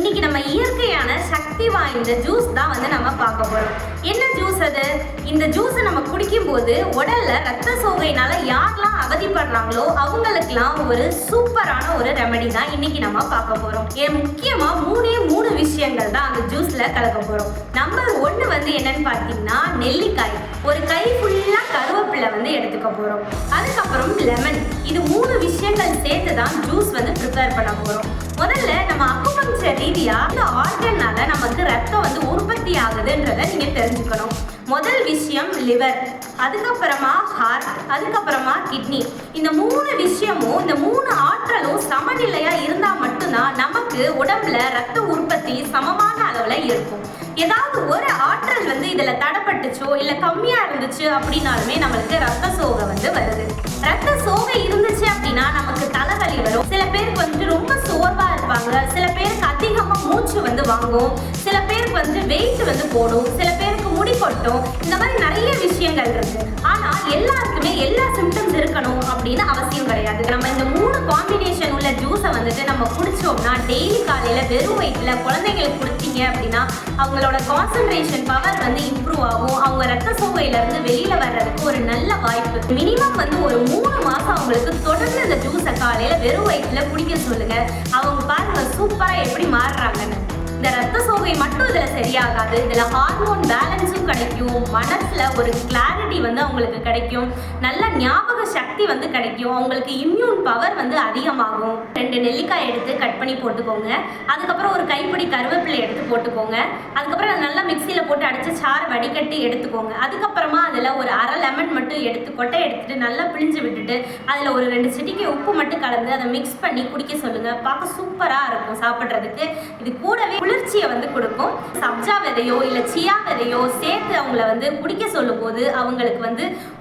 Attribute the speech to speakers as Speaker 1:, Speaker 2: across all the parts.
Speaker 1: இன்னைக்கு நம்ம இயற்கையான சக்தி வாய்ந்த ஜூஸ் தான் நம்ம பார்க்க போறோம். என்ன ஜூஸ் அது? இந்த ஜூஸை நம்ம குடிக்கும்போது உடல்ல ரத்த சோகையினால யாரெல்லாம் அவதிப்படுறாங்களோ அவங்களுக்குலாம் ஒரு சூப்பரான ஒரு ரெமெடி தான் இன்னைக்கு நம்ம பார்க்க போறோம். முக்கியமா மூணு விஷயங்கள் தான் அந்த ஜூஸ்ல கலக்க போறோம். நம்பர் 1 என்னன்னு பார்த்தீங்கன்னா நெல்லிக்காய். ஒரு கை ஃபுல்லா கருவேப்பிலை எடுத்துக்க போறோம். அதுக்கப்புறம் லெமன். இது 3 விஷயங்கள் சேர்த்து தான் ஜூஸ் ப்ரிப்பேர் பண்ண போறோம். முதல்ல நம்ம அக்குபங்சர் ரீதியா இந்த ஆர்கன்னால நமக்கு ரத்தம் உற்பத்தி ஆகுதுன்றதை நீங்க தெரிஞ்சுக்கணும். முதல் விஷயம் லிவர், அதுக்கப்புறமா ஹார்ட், அதுக்கப்புறமா கிட்னி. இந்த 3 விஷயமும் இந்த 3 ஆற்றலும் சமநிலையா இருந்தா மட்டும்தான் நமக்கு உடம்புல ரத்த உற்பத்தி சமமான அளவுல இருக்கும். ஏதாவது ஒரு ஆற்றல் இதுல தடைப்பட்டுச்சோ இல்ல கம்மியா இருந்துச்சு அப்படின்னாலுமே நம்மளுக்கு ரத்த சோகை வருது. ரத்த சோகை இருந்துச்சு அப்படின்னா நமக்கு தலைவலி வரும். சில பேருக்கு ரொம்ப சோர்வா இருப்பாங்க. சில பேருக்கு அதிகமா மூச்சு வாங்கும். சில பேருக்கு வெயிட் போடும். சில பேருக்கு முடி கொட்டும். இந்த மாதிரி நிறைய விஷயங்கள் இருக்கு. ஆனா எல்லாருக்குமே எல்லா சிம்டம்ஸ் இருக்கணும் அப்படின்னு அவசியம் கிடையாது. நம்ம இந்த 3 காம்பினேஷன் உள்ள ஜூஸை நம்ம குடிச்சோம்னா டெய்லி காலையில வெறும் வயிற்றுல குழந்தைங்களுக்கு கொடுத்தீங்க அப்படின்னா அவங்களோட கான்சன்ட்ரேஷன் பவர் இம்ப்ரூவ் ஆகும். அவங்க ரத்த சோகையில இருந்து வெளியில வர்றதுக்கு ஒரு நல்ல வாய்ப்பு. மினிமம் ஒரு 3 மாசம் அவங்களுக்கு தொடர்ந்து இந்த ஜூஸை காலையில வெறும் வயிற்றுல குடிக்க சொல்லுங்க. அவங்க பாருங்க சூப்பரா எப்படி மாறுறாங்கன்னு. இந்த ரத்த சோகை மட்டும் இதுல சரியாகாது. இதுல ஹார்மோன் பேலன்ஸும் கிடைக்கும். மனசுல ஒரு கிளாரிட்டி அவங்களுக்கு கிடைக்கும். நல்ல ஞாபக சக்தி கிடைக்கும். அவங்களுக்கு இம்யூன் பவர் அதிகமாகும். 2 நெல்லிக்காய் எடுத்து கட் பண்ணி போட்டுக்கோங்க. அதுக்கப்புறம் ஒரு கைப்பிடி கருவேப்பிலை எடுத்து போட்டுக்கோங்க. அதுக்கப்புறம் நல்லா மிக்சியில போட்டு அடிச்சு சாறு வடிகட்டி எடுத்துக்கோங்க. அதுக்கப்புறமா அதுல ஒரு அரை லெமன் மட்டும் எடுத்து கொட்டை எடுத்துட்டு நல்லா பிழிஞ்சு விட்டுட்டு அதுல ஒரு 2 சிட்டிகை உப்பு மட்டும் கலந்து அதை மிக்ஸ் பண்ணி குடிக்க சொல்லுங்க. பார்க்க சூப்பரா இருக்கும் சாப்பிட்றதுக்கு. இது கூடவே குளிர்ச்சியை கொடுக்கும். சப்ஜா விதையோ இல்ல சியா விதையோ சேர்த்து அவங்கள குடிக்க சொல்லும் போது அவங்களுக்கு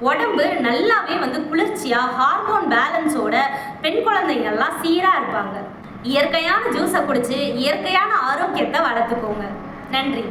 Speaker 1: உடம்பு நல்லாவே குளிர்ச்சியா ஹார்மோன் பேலன்ஸோட பெண் குழந்தைங்கள்லாம் சீரா இருப்பாங்க. இயற்கையான ஜூஸை குடிச்சு இயற்கையான ஆரோக்கியத்தை வளர்த்துக்கோங்க. நன்றி.